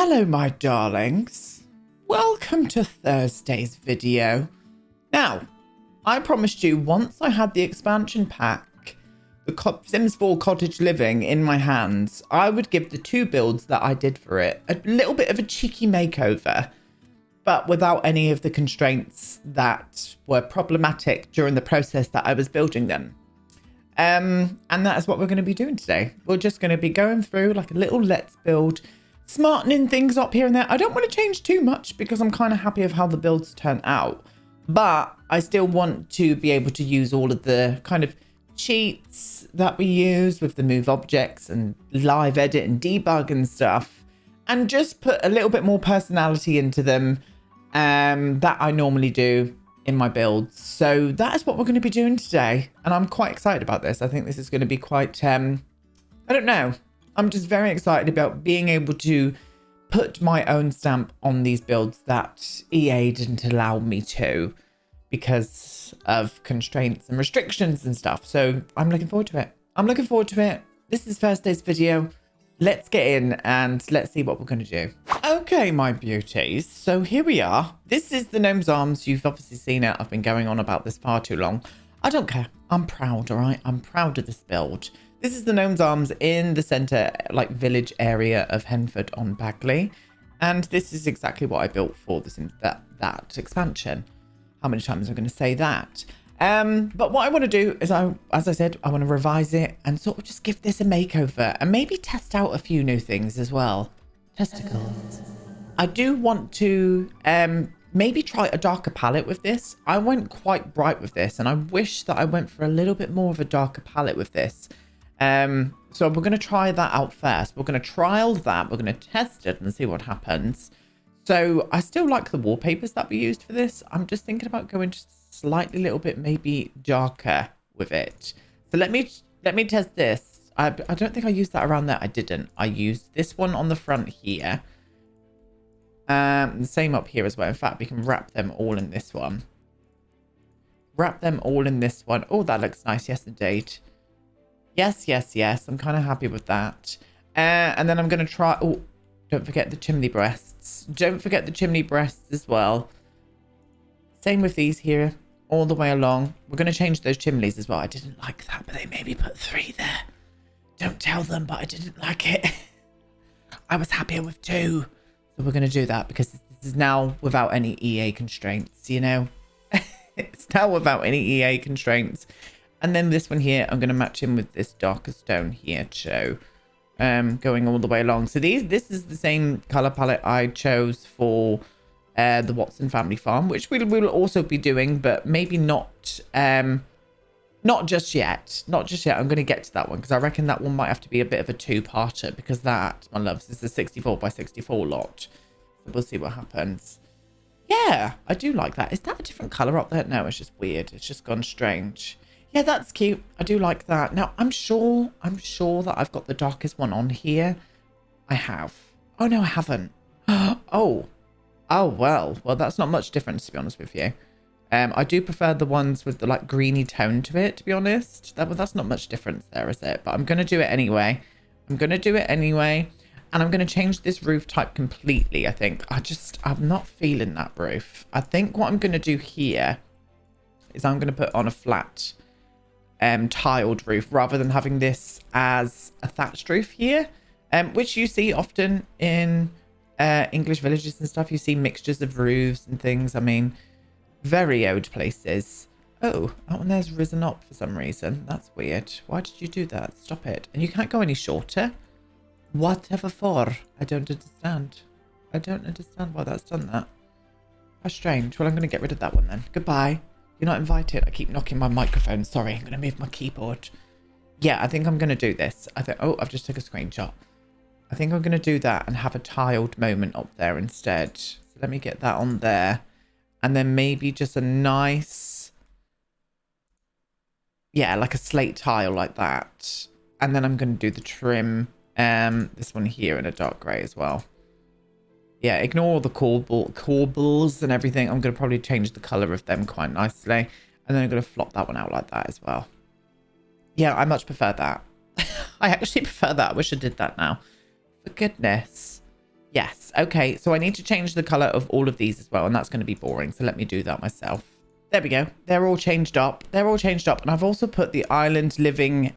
Hello, my darlings. Welcome to Thursday's video. Now, I promised you once I had the expansion pack, the Sims 4 Cottage Living in my hands, I would give the two builds that I did for it a little bit of a cheeky makeover, but without any of the constraints that were problematic during the process that I was building them. And that is what we're going to be doing today. We're just going to be going through like a little let's build, smartening things up here and there. I don't want to change too much because I'm kind of happy of how the builds turn out, but I still want to be able to use all of the kind of cheats that we use with the move objects and live edit and debug and stuff, and just put a little bit more personality into them that I normally do in my builds. So that is what we're going to be doing today, and I'm quite excited about this. I think this is going to be quite I don't know, I'm just very excited about being able to put my own stamp on these builds that EA didn't allow me to because of constraints and restrictions and stuff. So I'm looking forward to it. This is Thursday's video. Let's get in and let's see what we're going to do. Okay, my beauties. So here we are. This is the Gnomes Arms. You've obviously seen it. I've been going on about this far too long. I don't care. I'm proud, all right? I'm proud of this build. This is the Gnomes Arms in the center, like village area of Henford-on-Bagley. And this is exactly what I built for that expansion. How many times am I going to say that? But what I want to do is, as I said, I want to revise it and sort of just give this a makeover and maybe test out a few new things as well. Testicles. I do want to maybe try a darker palette with this. I went quite bright with this, and I wish that I went for a little bit more of a darker palette with this. So we're going to try that out first. We're going to trial that. We're going to test it and see what happens. So I still like the wallpapers that we used for this. I'm just thinking about going just slightly little bit maybe darker with it. So let me test this. I don't think I used that around there. I didn't. I used this one on the front here. The same up here as well. In fact, we can wrap them all in this one. Wrap them all in this one. Oh, that looks nice. Yes, indeed. Yes. I'm kind of happy with that. And then I'm going to try... Oh, don't forget the chimney breasts. Don't forget the chimney breasts as well. Same with these here, all the way along. We're going to change those chimneys as well. I didn't like that, but they maybe put 3 there. Don't tell them, but I didn't like it. I was happier with 2. So we're going to do that because this is now without any EA constraints, you know. It's now without any EA constraints. And then this one here, I'm going to match in with this darker stone here too. Going all the way along. So this is the same color palette I chose for the Watson family farm, which we will also be doing, but maybe not just yet. I'm going to get to that one because I reckon that one might have to be a bit of a 2-parter, because that, my loves, is a 64 by 64 lot. So we'll see what happens. Yeah, I do like that. Is that a different color up there? No, it's just weird. It's just gone strange. Yeah, that's cute. I do like that. Now, I'm sure that I've got the darkest one on here. I have. Oh, no, I haven't. Oh, well, that's not much difference, to be honest with you. I do prefer the ones with the, like, greeny tone to it, to be honest. That's not much difference there, is it? But I'm going to do it anyway. And I'm going to change this roof type completely, I think. I'm not feeling that roof. I think what I'm going to do here is I'm going to put on a flat tiled roof rather than having this as a thatched roof here, which you see often in English villages and stuff. You see mixtures of roofs and things. I mean, very old places. Oh, that one there's risen up for some reason. That's weird. Why did you do that? Stop it. And you can't go any shorter. Whatever for? I don't understand. I don't understand why that's done that. How strange. Well, I'm going to get rid of that one then. Goodbye. You're not invited. I keep knocking my microphone. Sorry, I'm going to move my keyboard. Yeah, I think I'm going to do this. Oh, I've just took a screenshot. I think I'm going to do that and have a tiled moment up there instead. So let me get that on there. And then maybe just a nice... Yeah, like a slate tile like that. And then I'm going to do the trim. This one here in a dark grey as well. Yeah, ignore all the corbels and everything. I'm going to probably change the colour of them quite nicely. And then I'm going to flop that one out like that as well. Yeah, I much prefer that. I actually prefer that. I wish I did that now. For goodness. Yes. Okay. So I need to change the color of all of these as well. And that's going to be boring. So let me do that myself. There we go. They're all changed up. They're all changed up. And I've also put the island living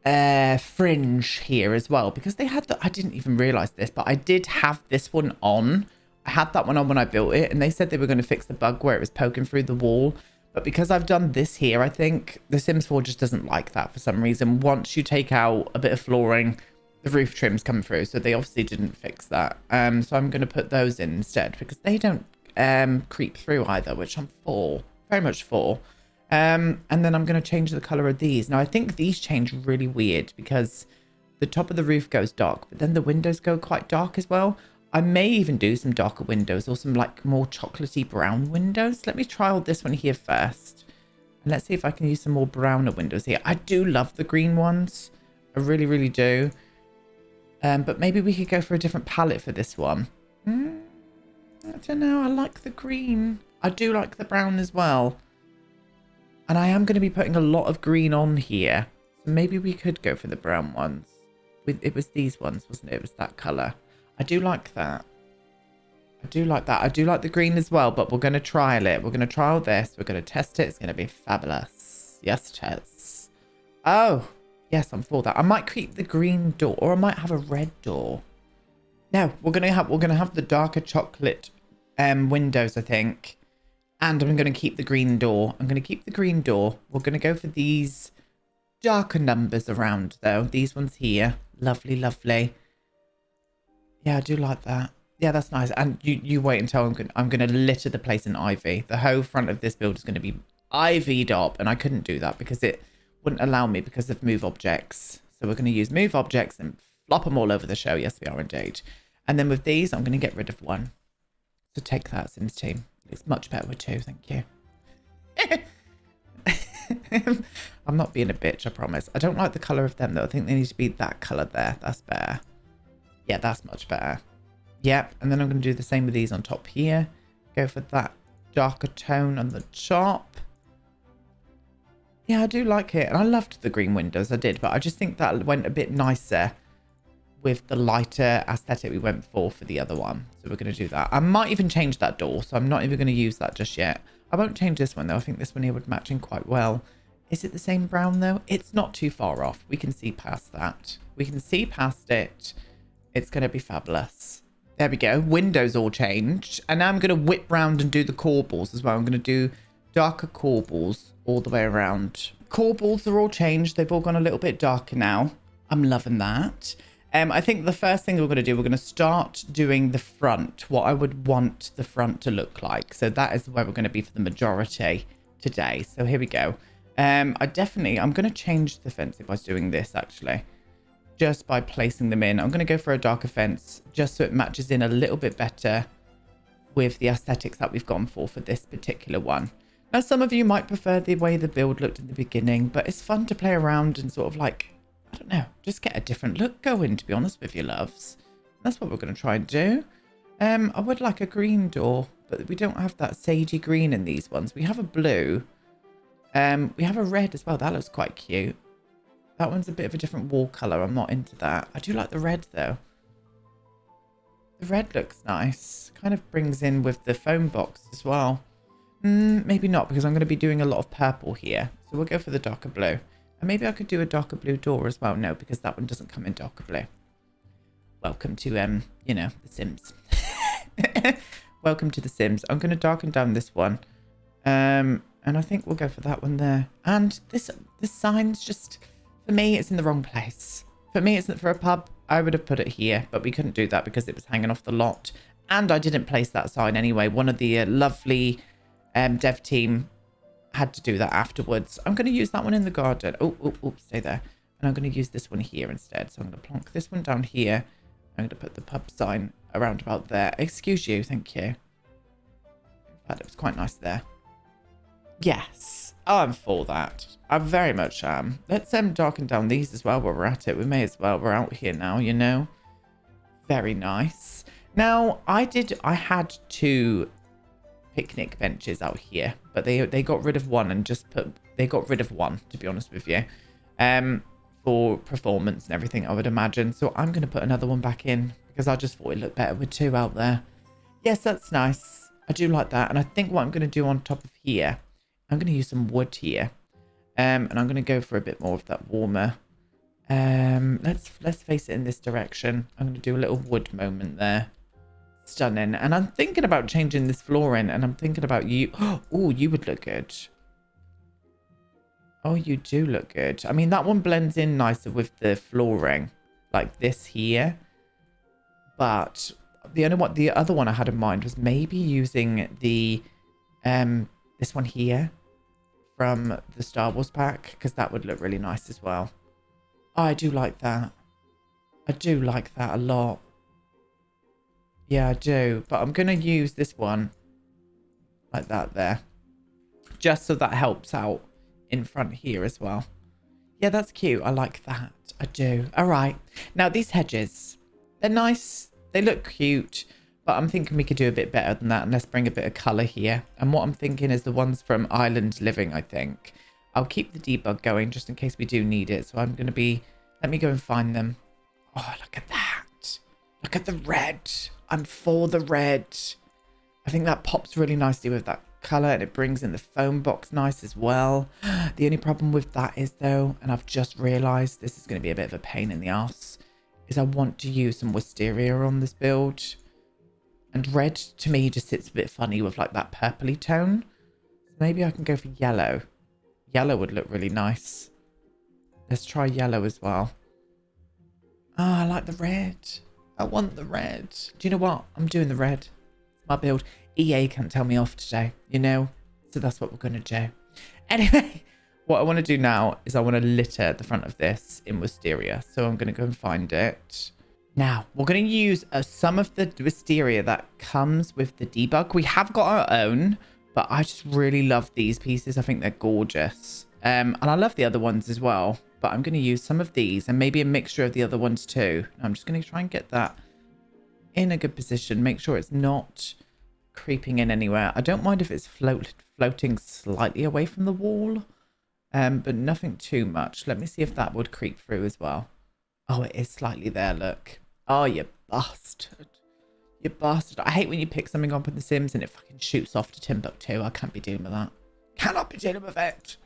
fringe here as well. Because they had I didn't even realize this. But I did have this one on. I had that one on when I built it. And they said they were going to fix the bug where it was poking through the wall. But because I've done this here, I think the Sims 4 just doesn't like that for some reason. Once you take out a bit of flooring, the roof trims come through. So they obviously didn't fix that. So I'm going to put those in instead because they don't creep through either, which I'm for. Very much for. And then I'm going to change the color of these. Now, I think these change really weird because the top of the roof goes dark, but then the windows go quite dark as well. I may even do some darker windows or some like more chocolatey brown windows. Let me trial this one here first. And let's see if I can use some more browner windows here. I do love the green ones. I really, really do. But maybe we could go for a different palette for this one. I don't know. I like the green. I do like the brown as well. And I am going to be putting a lot of green on here. So maybe we could go for the brown ones. It was these ones, wasn't it? It was that colour. I do like that. I do like that. I do like the green as well, but we're going to trial it. We're going to trial this. We're going to test it. It's going to be fabulous. Yes, Tess. Oh, yes, I'm for that. I might keep the green door or I might have a red door. No, we're going to have the darker chocolate windows, I think. And I'm going to keep the green door. I'm going to keep the green door. We're going to go for these darker numbers around, though. These ones here. Lovely, lovely. Yeah, I do like that. Yeah, that's nice. And you wait until I'm going to litter the place in ivy. The whole front of this build is going to be ivied up. And I couldn't do that because it wouldn't allow me because of move objects. So we're going to use move objects and flop them all over the show. Yes, we are indeed. And then with these, I'm going to get rid of one. So take that, Sims team. It's much better with two, thank you. I'm not being a bitch, I promise. I don't like the colour of them, though. I think they need to be that colour there. That's better. Yeah, that's much better. Yep, and then I'm going to do the same with these on top here. Go for that darker tone on the top. Yeah, I do like it. And I loved the green windows, I did. But I just think that went a bit nicer with the lighter aesthetic we went for the other one. So we're going to do that. I might even change that door. So I'm not even going to use that just yet. I won't change this one, though. I think this one here would match in quite well. Is it the same brown, though? It's not too far off. We can see past that. We can see past it. It's going to be fabulous. There we go. Windows all changed. And now I'm going to whip round and do the corbels as well. I'm going to do darker corbels all the way around. Corbels are all changed. They've all gone a little bit darker now. I'm loving that. I think the first thing we're going to do, we're going to start doing the front, what I would want the front to look like. So that is where we're going to be for the majority today. So here we go. I'm going to change the fence if I was doing this, actually, just by placing them in. I'm going to go for a darker fence just so it matches in a little bit better with the aesthetics that we've gone for this particular one. Now, some of you might prefer the way the build looked in the beginning, but it's fun to play around and sort of like, I don't know, just get a different look going, to be honest with you, loves. That's what we're going to try and do. I would like a green door, but we don't have that sagey green in these ones. We have a blue. We have a red as well. That looks quite cute. That one's a bit of a different wall colour. I'm not into that. I do like the red, though. The red looks nice. Kind of brings in with the foam box as well. Maybe not, because I'm going to be doing a lot of purple here. So we'll go for the darker blue. And maybe I could do a darker blue door as well. No, because that one doesn't come in darker blue. Welcome to, you know, The Sims. Welcome to The Sims. I'm going to darken down this one. And I think we'll go for that one there. And this sign's just, for me, it's in the wrong place. For me, it's for a pub. I would have put it here, but we couldn't do that because it was hanging off the lot. And I didn't place that sign anyway. One of the lovely dev team had to do that afterwards. I'm going to use that one in the garden. Oh, stay there. And I'm going to use this one here instead. So I'm going to plonk this one down here. I'm going to put the pub sign around about there. Excuse you. Thank you. In fact, it was quite nice there. Yes. Oh, I'm for that. I very much am. Let's darken down these as well while we're at it. We may as well. We're out here now, you know. Very nice. Now, I had two picnic benches out here, but they got rid of one and they got rid of one, to be honest with you, for performance and everything, I would imagine. So I'm going to put another one back in because I just thought it looked better with two out there. Yes, that's nice. I do like that. And I think what I'm going to do on top of here, I'm going to use some wood here. And I'm going to go for a bit more of that warmer. Let's face it in this direction. I'm going to do a little wood moment there. Stunning. And I'm thinking about changing this flooring, and I'm thinking about you. Oh, you would look good. Oh, you do look good. I mean, that one blends in nicer with the flooring, like this here. But the other one I had in mind was maybe using the this one here from the Star Wars pack, because that would look really nice as well. Oh, I do like that. I do like that a lot. Yeah, I do. But I'm going to use this one like that there, just so that helps out in front here as well. Yeah, that's cute. I like that. I do. All right. Now, these hedges, they're nice. They look cute, but I'm thinking we could do a bit better than that, and let's bring a bit of color here. And what I'm thinking is the ones from Island Living, I think. I'll keep the debug going just in case we do need it. So I'm going to be, let me go and find them. Oh, look at that. Look at the red. I'm for the red. I think that pops really nicely with that color, and it brings in the foam box nice as well. The only problem with that is though, and I've just realized this is going to be a bit of a pain in the ass, is I want to use some wisteria on this build, and red to me just sits a bit funny with like that purpley tone. Maybe I can go for yellow. Yellow would look really nice. Let's try yellow as well. Oh, I like the red. I want the red. Do you know what? I'm doing the red. It's my build. EA can't tell me off today, you know? So that's what we're going to do. Anyway, what I want to do now is I want to litter the front of this in wisteria. So I'm going to go and find it. Now, we're going to use some of the wisteria that comes with the debug. We have got our own, but I just really love these pieces. I think they're gorgeous. And I love the other ones as well. But I'm going to use some of these and maybe a mixture of the other ones too. I'm just going to try and get that in a good position. Make sure it's not creeping in anywhere. I don't mind if it's floating slightly away from the wall, but nothing too much. Let me see if that would creep through as well. Oh, it is slightly there, look. Oh, you bastard. You bastard. I hate when you pick something up in The Sims and it fucking shoots off to Timbuktu. I can't be dealing with that. Cannot be dealing with it.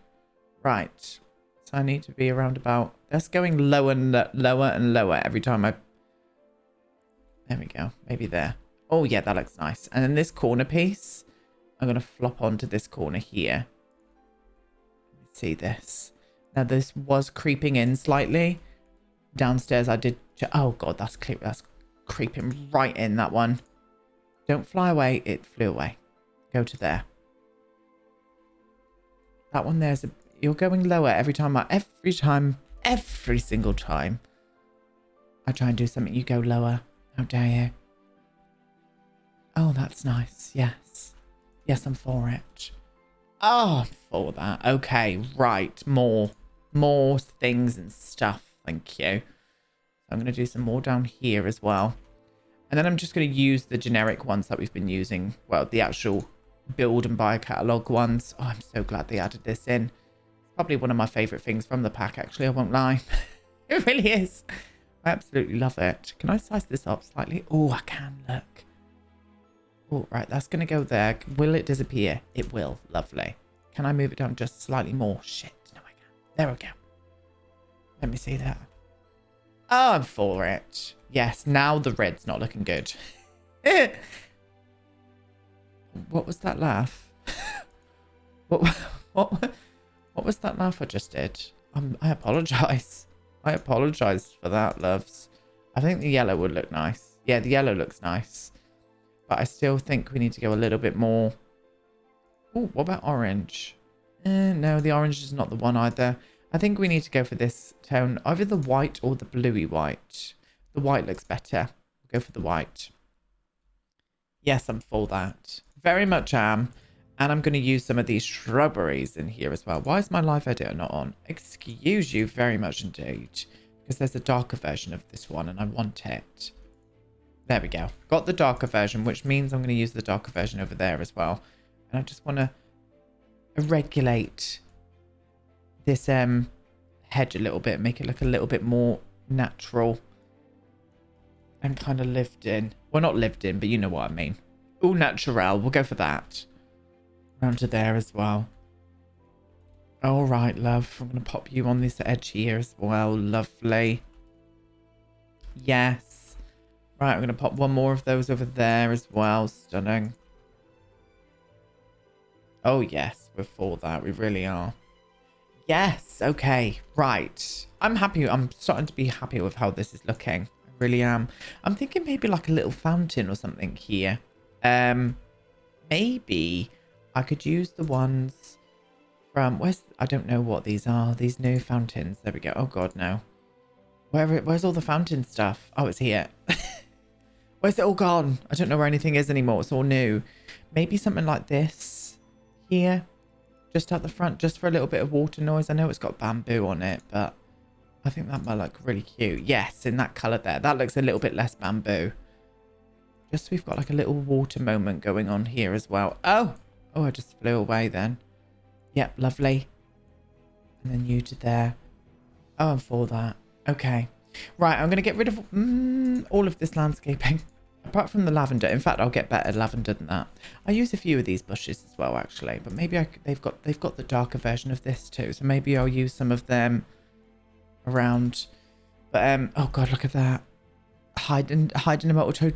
Right. So I need to be around about... That's going lower and lower and lower every time I... There we go. Maybe there. Oh, yeah, that looks nice. And then this corner piece, I'm going to flop onto this corner here. Let's see this. Now, this was creeping in slightly. Downstairs, I did... Oh, God, that's creeping right in, that one. Don't fly away. It flew away. Go to there. That one there's a... You're going lower every single time I try and do something, you go lower. How dare you? Oh, that's nice. Yes. Yes, I'm for it. Oh, I'm for that. Okay, right. More things and stuff. Thank you. I'm going to do some more down here as well. And then I'm just going to use the generic ones that we've been using. Well, the actual build and buy catalog ones. Oh, I'm so glad they added this in. Probably one of my favorite things from the pack, actually. I won't lie. It really is. I absolutely love it. Can I size this up slightly? Oh, I can. Look. Oh, right. That's going to go there. Will it disappear? It will. Lovely. Can I move it down just slightly more? Shit. No, I can't. There we go. Let me see that. Oh, I'm for it. Yes. Now the red's not looking good. What was that laugh? What was that laugh I just did? I apologize. I apologize for that, loves. I think the yellow would look nice. Yeah, the yellow looks nice. But I still think we need to go a little bit more. Oh, what about orange? No, the orange is not the one either. I think we need to go for this tone. Either the white or the bluey white. The white looks better. We'll go for the white. Yes, I'm for that. Very much am. And I'm going to use some of these shrubberies in here as well. Why is my live editor not on? Excuse you very much indeed. Because there's a darker version of this one and I want it. There we go. Got the darker version, which means I'm going to use the darker version over there as well. And I just want to regulate this hedge a little bit. Make it look a little bit more natural. and kind of lived in. Well, not lived in, but you know what I mean. All natural. We'll go for that. Round to there as well. All right, love. I'm going to pop you on this edge here as well. Lovely. Yes. Right, I'm going to pop one more of those over there as well. Stunning. Oh, yes. We're for that. We really are. Yes. Okay. Right. I'm happy. I'm starting to be happy with how this is looking. I really am. I'm thinking maybe like a little fountain or something here. Maybe I could use the ones from... I don't know what these are. These new fountains. There we go. Oh, God, no. Where's all the fountain stuff? Oh, it's here. Where's it all gone? I don't know where anything is anymore. It's all new. Maybe something like this here. Just at the front, just for a little bit of water noise. I know it's got bamboo on it, but I think that might look really cute. Yes, in that colour there. That looks a little bit less bamboo. Just so we've got like a little water moment going on here as well. Oh, I just flew away then. Yep, lovely. And then you to there. Oh, I'm for that. Okay. Right, I'm going to get rid of all of this landscaping. Apart from the lavender. In fact, I'll get better lavender than that. I use a few of these bushes as well, actually. But maybe they've got the darker version of this too. So maybe I'll use some of them around. But, oh God, look at that. Hiding a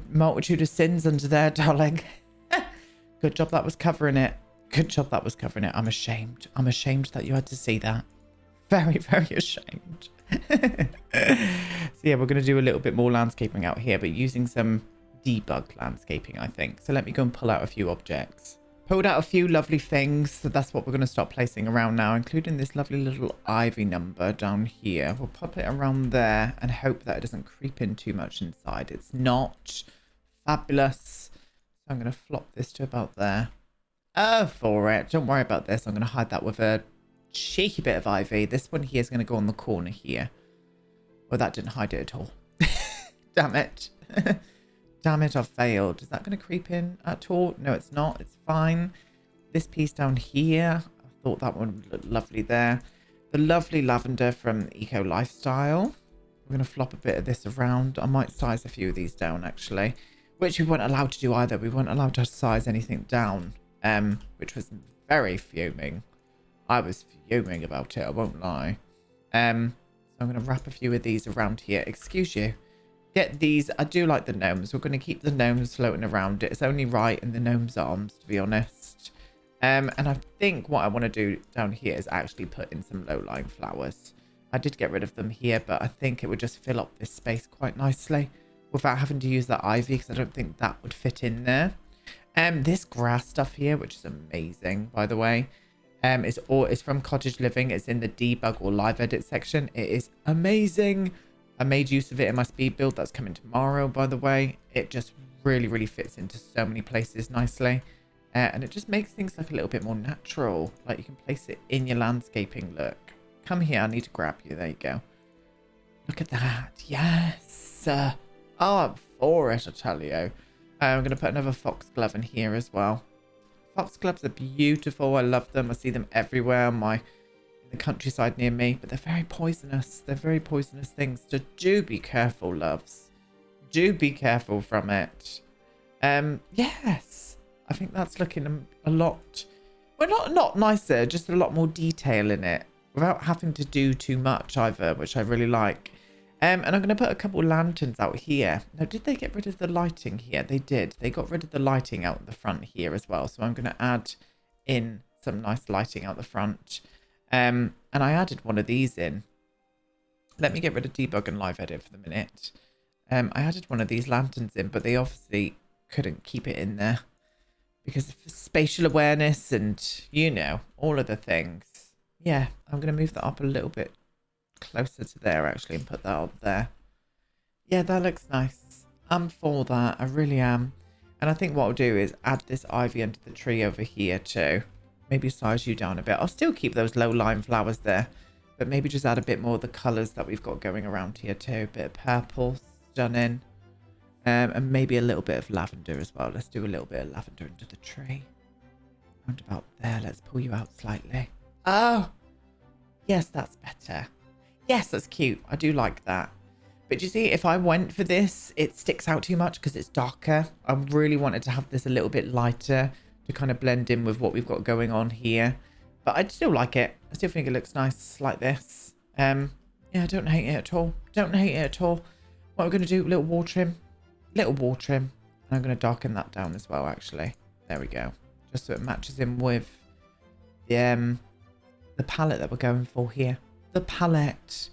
multitude of sins under there, darling. Good job that was covering it. Good job that was covering it. I'm ashamed. I'm ashamed that you had to see that. Very, very ashamed. So yeah, we're going to do a little bit more landscaping out here, but using some debug landscaping, I think. So let me go and pull out a few objects. Pulled out a few lovely things, so that's what we're going to start placing around now, including this lovely little ivy number down here. We'll pop it around there and hope that it doesn't creep in too much inside. It's not. Fabulous. So I'm going to flop this to about there. Oh, for it. Don't worry about this. I'm going to hide that with a cheeky bit of ivy. This one here is going to go on the corner here. Well, that didn't hide it at all. Damn it. Damn it, I've failed. Is that going to creep in at all? No, it's not. It's fine. This piece down here, I thought that one would look lovely there. The lovely lavender from Eco Lifestyle. We're going to flop a bit of this around. I might size a few of these down, actually. Which we weren't allowed to do either. We weren't allowed to size anything down. Which was very fuming. I was fuming about it, I won't lie. So I'm going to wrap a few of these around here. Excuse you. Get these. I do like the gnomes. We're going to keep the gnomes floating around it. It's only right in the Gnomes Arms, to be honest. And I think what I want to do down here is actually put in some low-lying flowers. I did get rid of them here, but I think it would just fill up this space quite nicely without having to use that ivy, because I don't think that would fit in there. This grass stuff here, which is amazing, by the way. It's from Cottage Living. It's in the debug or live edit section. It is amazing. I made use of it in my speed build that's coming tomorrow, by the way. It just really, really fits into so many places nicely. And it just makes things look a little bit more natural. Like you can place it in your landscaping look. Come here. I need to grab you. There you go. Look at that. Yes. Oh, I'm for it, I tell you. I'm going to put another foxglove in here as well. Foxgloves are beautiful. I love them. I see them everywhere in the countryside near me, but they're very poisonous. They're very poisonous things. So do be careful, loves. Do be careful from it. Yes. I think that's looking a lot... Well, not nicer, just a lot more detail in it. Without having to do too much either, which I really like. And I'm going to put a couple lanterns out here. Now, did they get rid of the lighting here? They did. They got rid of the lighting out the front here as well. So I'm going to add in some nice lighting out the front. And I added one of these in. Let me get rid of debug and live edit for the minute. I added one of these lanterns in, but they obviously couldn't keep it in there because of spatial awareness and, you know, all of the things. Yeah, I'm going to move that up a little bit closer to there actually and put that up there. Yeah, that looks nice. I'm for that. I really am. And I think what I'll do is add this ivy under the tree over here too. Maybe size you down a bit. I'll still keep those low-lying flowers there, but maybe just add a bit more of the colours that we've got going around here too. A bit of purple, stunning. And maybe a little bit of lavender as well. Let's do a little bit of lavender under the tree. Round about there. Let's pull you out slightly. Oh, yes, that's better. Yes, that's cute. I do like that. But you see, if I went for this, it sticks out too much because it's darker. I really wanted to have this a little bit lighter to kind of blend in with what we've got going on here. But I still like it. I still think it looks nice like this. Yeah, I don't hate it at all. Don't hate it at all. What we're going to do, little wall trim. Little wall trim. And I'm going to darken that down as well, actually. There we go. Just so it matches in with the palette that we're going for here. The palette.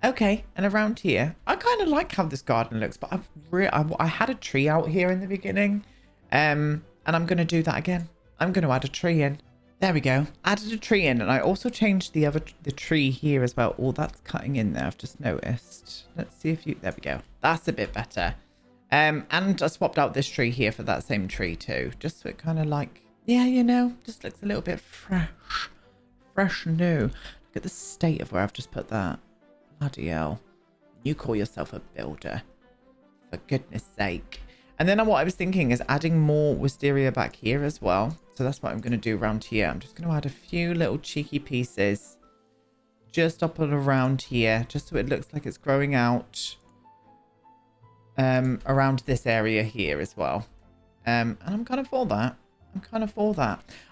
Okay, and around here, I kind of like how this garden looks, but I had a tree out here in the beginning, and I'm going to do that again. I'm going to add a tree in. There we go. Added a tree in, and I also changed the tree here as well. Oh, that's cutting in there. I've just noticed. Let's see if you. There we go. That's a bit better. And I swapped out this tree here for that same tree too, just so it kind of like, yeah, you know, just looks a little bit fresh new. Look at the state of where I've just put that. Bloody hell. You call yourself a builder, for goodness sake. And then what I was thinking is adding more wisteria back here as well. So that's what I'm going to do around here. I'm just going to add a few little cheeky pieces just up and around here, just so it looks like it's growing out around this area here as well. And I'm kind of for that.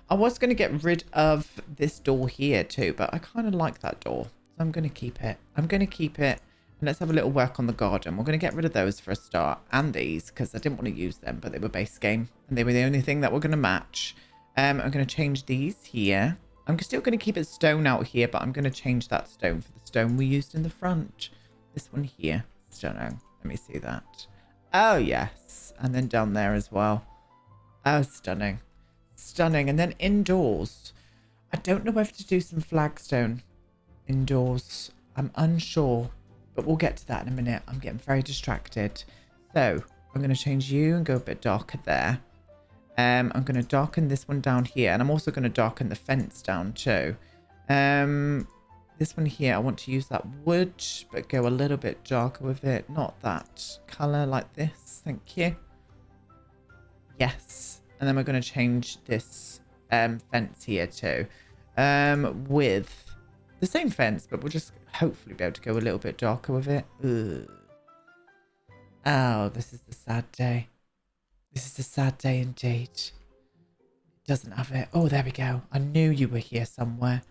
I was going to get rid of this door here too, but I kind of like that door. So I'm going to keep it. And let's have a little work on the garden. We're going to get rid of those for a start. And these, because I didn't want to use them, but they were base game. And they were the only thing that were going to match. I'm going to change these here. I'm still going to keep it stone out here, but I'm going to change that stone for the stone we used in the front. This one here. Stunning. Let me see that. Oh, yes. And then down there as well. Oh, stunning. Stunning. And then indoors. I don't know whether to do some flagstone indoors. I'm unsure. But we'll get to that in a minute. I'm getting very distracted. So I'm going to change you and go a bit darker there. I'm going to darken this one down here. And I'm also going to darken the fence down too. This one here, I want to use that wood, but go a little bit darker with it. Not that colour like this. Thank you. Yes. And then we're going to change this fence here too. With the same fence, but we'll just hopefully be able to go a little bit darker with it. Ugh. Oh, this is the sad day. This is a sad day indeed. It doesn't have it. Oh, there we go. I knew you were here somewhere.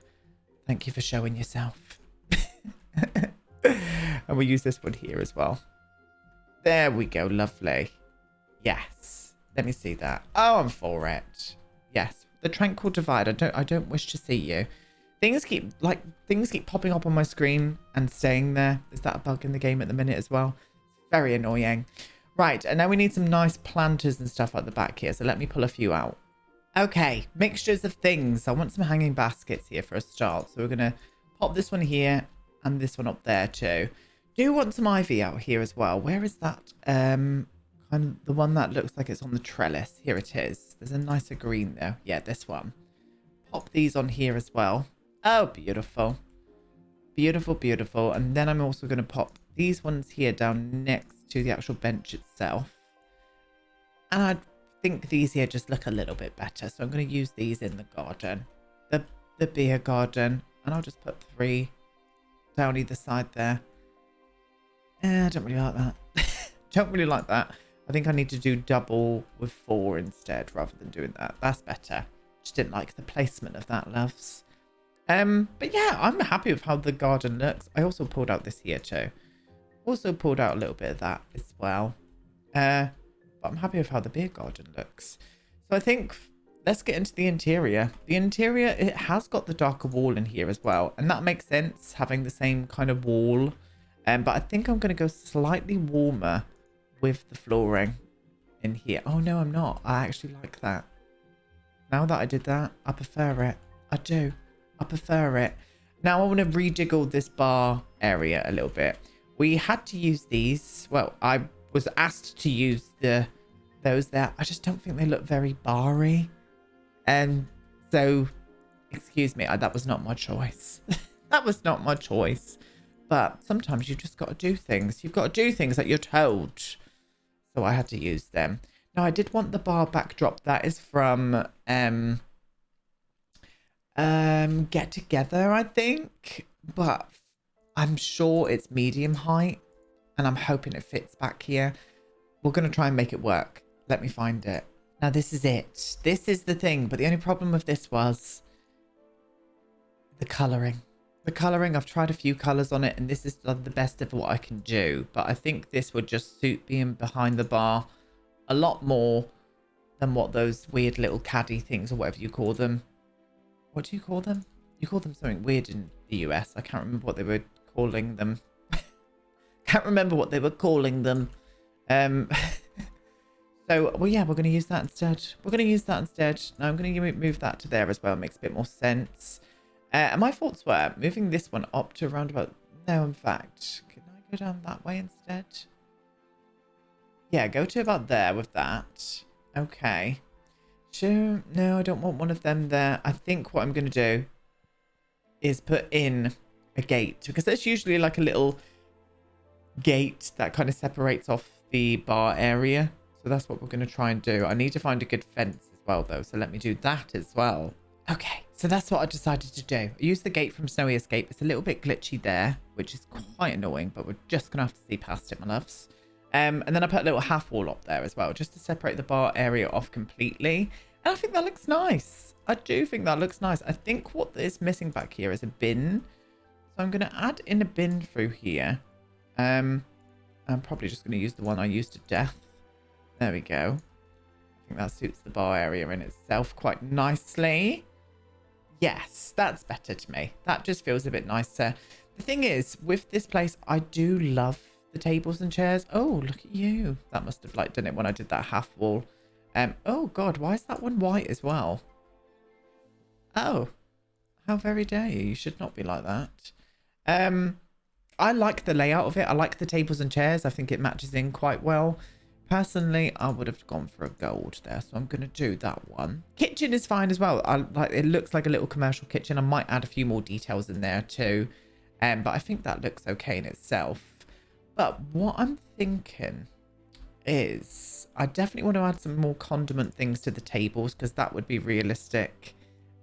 Thank you for showing yourself. And we'll use this one here as well. There we go. Lovely. Yes. Let me see that. Oh, I'm for it. Yes. The tranquil divide. I don't wish to see you. Things keep popping up on my screen and staying there. Is that a bug in the game at the minute as well? Very annoying. Right, and now we need some nice planters and stuff at the back here. So let me pull a few out. Okay, mixtures of things. I want some hanging baskets here for a start. So we're going to pop this one here and this one up there too. Do want some ivy out here as well. Where is that? Kind of the one that looks like it's on the trellis. Here it is. There's a nicer green though. Yeah, this one. Pop these on here as well. Oh, beautiful. Beautiful, beautiful. And then I'm also going to pop these ones here down next to the actual bench itself. And I think these here just look a little bit better. So I'm going to use these in the garden. The beer garden. And I'll just put 3 down either side there. I don't really like that. Don't really like that. I think I need to do double with 4 instead rather than doing that. That's better. Just didn't like the placement of that, loves. But yeah, I'm happy with how the garden looks. I also pulled out this here too. Also pulled out a little bit of that as well. But I'm happy with how the beer garden looks. So I think let's get into the interior. The interior, it has got the darker wall in here as well. And that makes sense, having the same kind of wall. But I think I'm going to go slightly warmer with the flooring in here. Oh, no, I'm not. I actually like that. Now that I did that, I prefer it. I do. I prefer it. Now I want to rejiggle this bar area a little bit. We had to use these. Well, I was asked to use those there. I just don't think they look very bar-y. And so, excuse me, that was not my choice. That was not my choice. But sometimes you've just got to do things. You've got to do things that you're told. So I had to use them. Now, I did want the bar backdrop. That is from Get Together, I think. But I'm sure it's medium height. And I'm hoping it fits back here. We're going to try and make it work. Let me find it. Now, this is it. This is the thing. But the only problem with this was the colouring. The colouring, I've tried a few colours on it, and this is the best of what I can do. But I think this would just suit being behind the bar a lot more than what those weird little caddy things or whatever you call them. What do you call them? You call them something weird in the US. I can't remember what they were calling them. Can't remember what they were calling them. So, well, yeah, we're going to use that instead. We're going to use that instead. Now, I'm going to move that to there as well. It makes a bit more sense. And my thoughts were moving this one up to around about... No, in fact, can I go down that way instead? Yeah, go to about there with that. Okay. Sure. No, I don't want one of them there. I think what I'm going to do is put in a gate, because there's usually like a little gate that kind of separates off the bar area. So that's what we're going to try and do. I need to find a good fence as well, though. So let me do that as well. Okay, so that's what I decided to do. I used the gate from Snowy Escape. It's a little bit glitchy there, which is quite annoying, but we're just going to have to see past it, my loves. And then I put a little half wall up there as well, just to separate the bar area off completely. And I think that looks nice. I do think that looks nice. I think what is missing back here is a bin. So I'm going to add in a bin through here. I'm probably just going to use the one I used to death. There we go. I think that suits the bar area in itself quite nicely. Yes, that's better to me. That just feels a bit nicer. The thing is, with this place, I do love the tables and chairs. Oh, look at you. That must have like done it when I did that half wall. Oh God, why is that one white as well? Oh, how very dare you. You should not be like that. I like the layout of it. I like the tables and chairs. I think it matches in quite well. Personally, I would have gone for a gold there, so I'm going to do that one. Kitchen is fine as well. It looks like a little commercial kitchen. I might add a few more details in there too, but I think that looks okay in itself. But what I'm thinking is I definitely want to add some more condiment things to the tables, because that would be realistic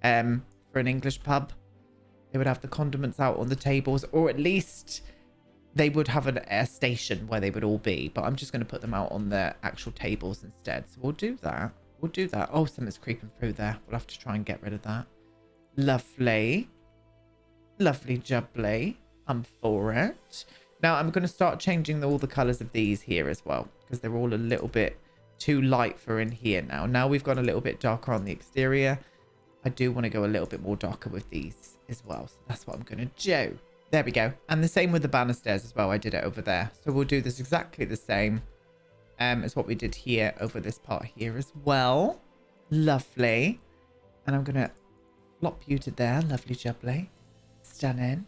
for an English pub. They would have the condiments out on the tables, or at least they would have a station where they would all be. But I'm just going to put them out on the actual tables instead. So we'll do that. We'll do that. Oh, something's creeping through there. We'll have to try and get rid of that. Lovely. Lovely jubbly. I'm for it. Now I'm going to start changing all the colours of these here as well, because they're all a little bit too light for in here now. Now we've gone a little bit darker on the exterior. I do want to go a little bit more darker with these as well. So that's what I'm going to do. There we go. And the same with the banisters as well. I did it over there. So we'll do this exactly the same as what we did here over this part here as well. Lovely. And I'm going to flop you to there. Lovely jubbly. Stunning.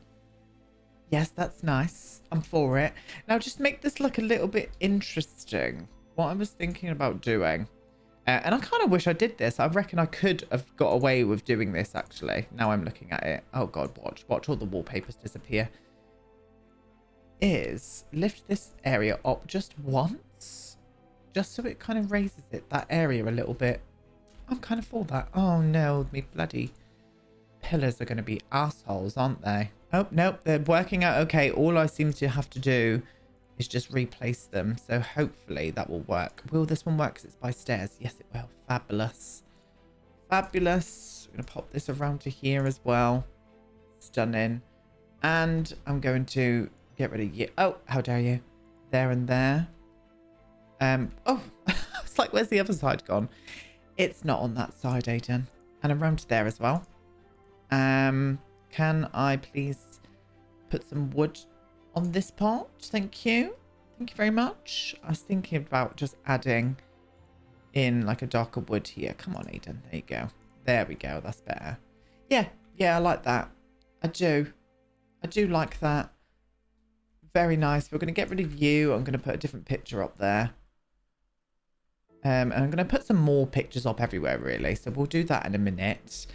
Yes, that's nice. I'm for it. Now just make this look a little bit interesting. What I was thinking about doing. And I kind of wish I did this. I reckon I could have got away with doing this, actually. Now I'm looking at it. Oh, God, watch all the wallpapers disappear. Is lift this area up just once. Just so it kind of raises it, that area a little bit. I'm kind of for that. Oh, no, me bloody pillars are going to be assholes, aren't they? Oh, nope, they're working out okay. All I seem to have to do is just replace them. So hopefully that will work. Will this one work because it's by stairs? Yes, it will. Fabulous. Fabulous. I'm going to pop this around to here as well. Stunning. And I'm going to get rid of you. Oh, how dare you. There and there. Oh, it's like, where's the other side gone? It's not on that side, Aiden. And around to there as well. Can I please put some wood on this part? Thank you. Thank you very much. I was thinking about just adding in like a darker wood here. Come on, Aiden. There you go. There we go. That's better. Yeah. Yeah, I like that. I do. I do like that. Very nice. We're going to get rid of you. I'm going to put a different picture up there. And I'm going to put some more pictures up everywhere, really. So we'll do that in a minute.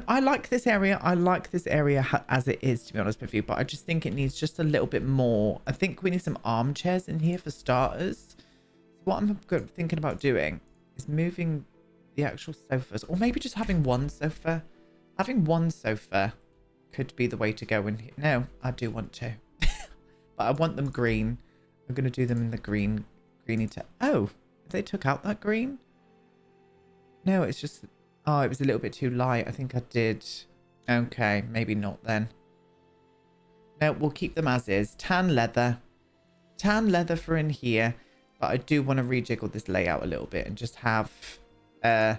I like this area. I like this area as it is, to be honest with you. But I just think it needs just a little bit more. I think we need some armchairs in here for starters. So what I'm thinking about doing is moving the actual sofas. Or maybe just having one sofa. Having one sofa could be the way to go in here. No, I do want to. But I want them green. I'm going to do them in the greeny to... Oh, they took out that green? No, it's just... Oh, it was a little bit too light. I think I did... Okay, maybe not then. No, we'll keep them as is. Tan leather. Tan leather for in here. But I do want to rejiggle this layout a little bit and just have a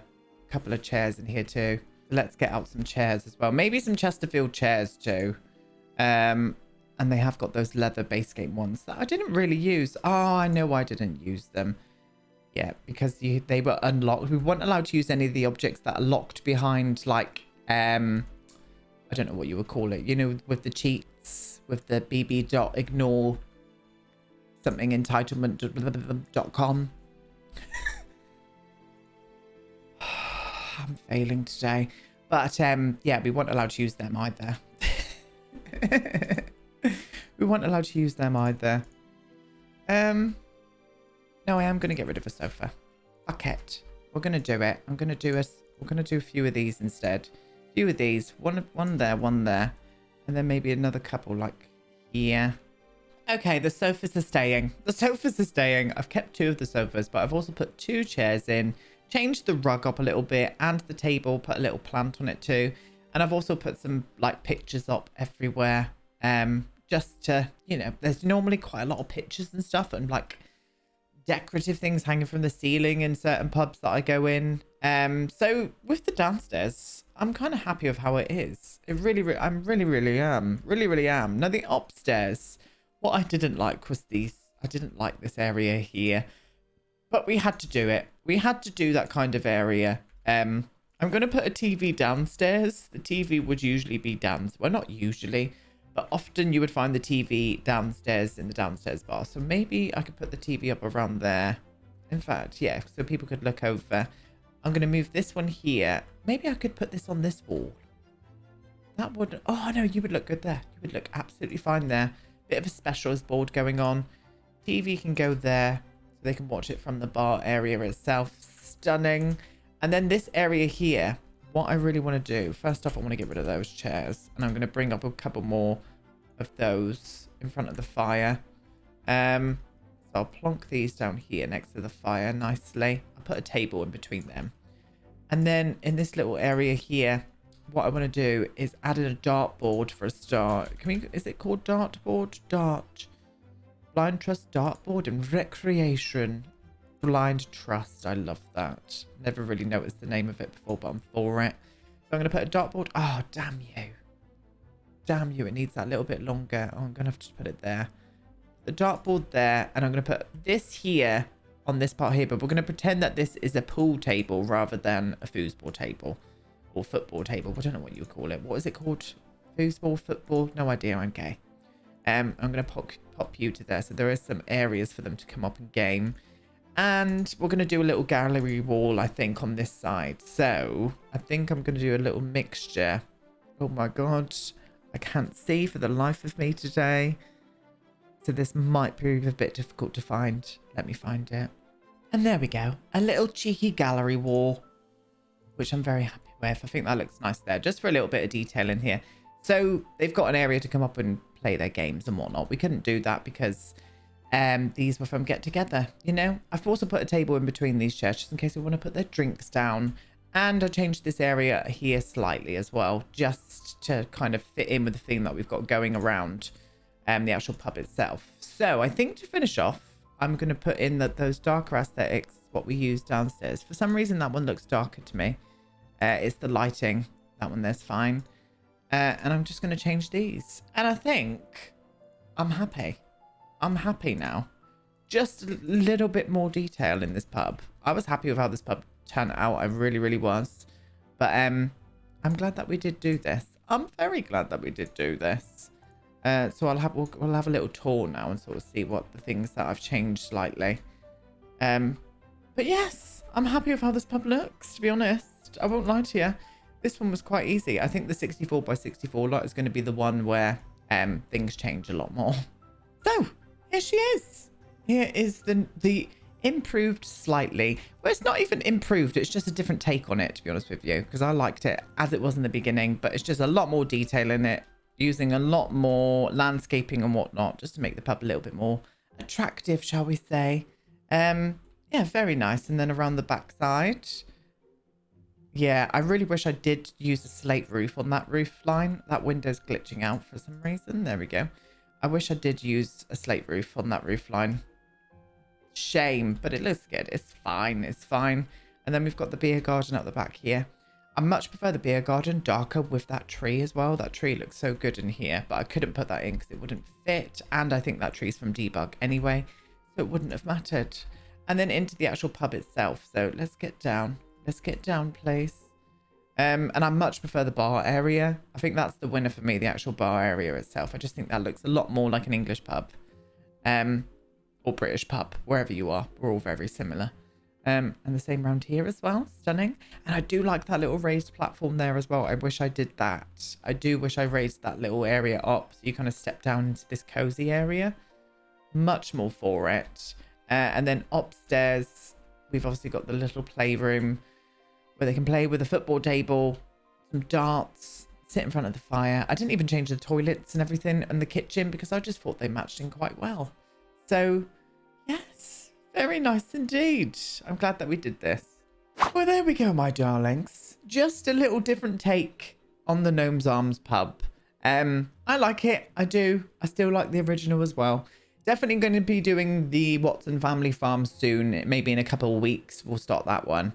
couple of chairs in here too. Let's get out some chairs as well. Maybe some Chesterfield chairs too. And they have got those leather base game ones that I didn't really use. Oh, I know why I didn't use them. Yeah, because they were unlocked. We weren't allowed to use any of the objects that are locked behind, like, I don't know what you would call it. You know, with the cheats, with the bb.ignore something entitlement.com. I'm failing today. But, yeah, we weren't allowed to use them either. We weren't allowed to use them either. No, I am going to get rid of a sofa. Fuck it. We're going to do it. We're going to do a few of these instead. A few of these. One there, one there. And then maybe another couple like here. Okay, the sofas are staying. The sofas are staying. I've kept 2 of the sofas, but I've also put 2 chairs in. Changed the rug up a little bit and the table. Put a little plant on it too. And I've also put some like pictures up everywhere. Just to, you know, there's normally quite a lot of pictures and stuff and like decorative things hanging from the ceiling in certain pubs that I go in. So with the downstairs, I'm kind of happy with how it is. I really am. Really am. Now the upstairs, what I didn't like was these. I didn't like this area here, but we had to do it. We had to do that kind of area. I'm going to put a TV downstairs. The TV would usually be downstairs. Well, not usually, but often you would find the TV downstairs in the downstairs bar. So maybe I could put the TV up around there. In fact, yeah, so people could look over. I'm going to move this one here. Maybe I could put this on this wall. That would... Oh, no, you would look good there. You would look absolutely fine there. Bit of a specialist board going on. TV can go there. So they can watch it from the bar area itself. Stunning. And then this area here, what I really want to do, first off, I want to get rid of those chairs. And I'm going to bring up a couple more of those in front of the fire. So I'll plonk these down here next to the fire nicely. I'll put a table in between them. And then in this little area here, what I want to do is add in a dartboard for a start. Is it called dartboard? Blind Trust dartboard and recreation. Blind Trust. I love that. Never really noticed the name of it before, but I'm for it. So I'm going to put a dartboard. Oh, damn you. Damn you. It needs that little bit longer. Oh, I'm going to have to put it there. The dartboard there. And I'm going to put this here on this part here. But we're going to pretend that this is a pool table rather than a foosball table. Or football table. I don't know what you would call it. What is it called? Foosball? Football? No idea. I'm gay. I'm going to pop you to there. So there is some areas for them to come up and game. And we're going to do a little gallery wall, I think, on this side. So I think I'm going to do a little mixture. Oh my God. I can't see for the life of me today. So this might prove a bit difficult to find. Let me find it. And there we go. A little cheeky gallery wall, which I'm very happy with. I think that looks nice there. Just for a little bit of detail in here. So they've got an area to come up and play their games and whatnot. We couldn't do that because... these were from Get Together, you know. I've also put a table in between these chairs just in case they want to put their drinks down. And I changed this area here slightly as well, just to kind of fit in with the theme that we've got going around the actual pub itself. So I think to finish off, I'm going to put in those darker aesthetics, what we use downstairs. For some reason, that one looks darker to me. It's the lighting. That one there's fine. And I'm just going to change these. And I think I'm happy. I'm happy now. Just a little bit more detail in this pub. I was happy with how this pub turned out. I really was. But I'm glad that we did do this. I'm very glad that we did do this. So we'll have a little tour now and sort of see what the things that I've changed slightly. But yes, I'm happy with how this pub looks, to be honest. I won't lie to you. This one was quite easy. I think the 64 by 64 lot is going to be the one where things change a lot more. So here she is. Here is the improved slightly. Well, it's not even improved. It's just a different take on it, to be honest with you, because I liked it as it was in the beginning, but it's just a lot more detail in it, using a lot more landscaping and whatnot, just to make the pub a little bit more attractive, shall we say. Yeah, very nice. And then around the back side. Yeah, I really wish I did use a slate roof on that roof line. That window's glitching out for some reason. There we go. I wish I did use a slate roof on that roof line. Shame, but it looks good. It's fine. It's fine. And then we've got the beer garden at the back here. I much prefer the beer garden darker with that tree as well. That tree looks so good in here, but I couldn't put that in because it wouldn't fit. And I think that tree's from Debug anyway, so it wouldn't have mattered. And then into the actual pub itself. So let's get down. Let's get down, please. And I much prefer the bar area. I think that's the winner for me, the actual bar area itself. I just think that looks a lot more like an English pub. Or British pub, wherever you are. We're all very similar. And the same round here as well. Stunning. And I do like that little raised platform there as well. I wish I did that. I do wish I raised that little area up so you kind of step down into this cozy area. Much more for it. And then upstairs, we've obviously got the little playroom where they can play with a football table, some darts, sit in front of the fire. I didn't even change the toilets and everything and the kitchen because I just thought they matched in quite well. So, yes, very nice indeed. I'm glad that we did this. Well, there we go, my darlings. Just a little different take on the Gnomes Arms pub. I like it. I do. I still like the original as well. Definitely going to be doing the Watson family farm soon. Maybe in a couple of weeks, we'll start that one.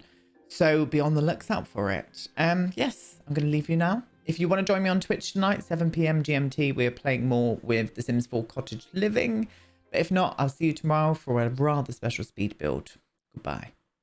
So be on the lookout for it. Yes, I'm going to leave you now. If you want to join me on Twitch tonight, 7 p.m. GMT, we're playing more with The Sims 4 Cottage Living. But if not, I'll see you tomorrow for a rather special speed build. Goodbye.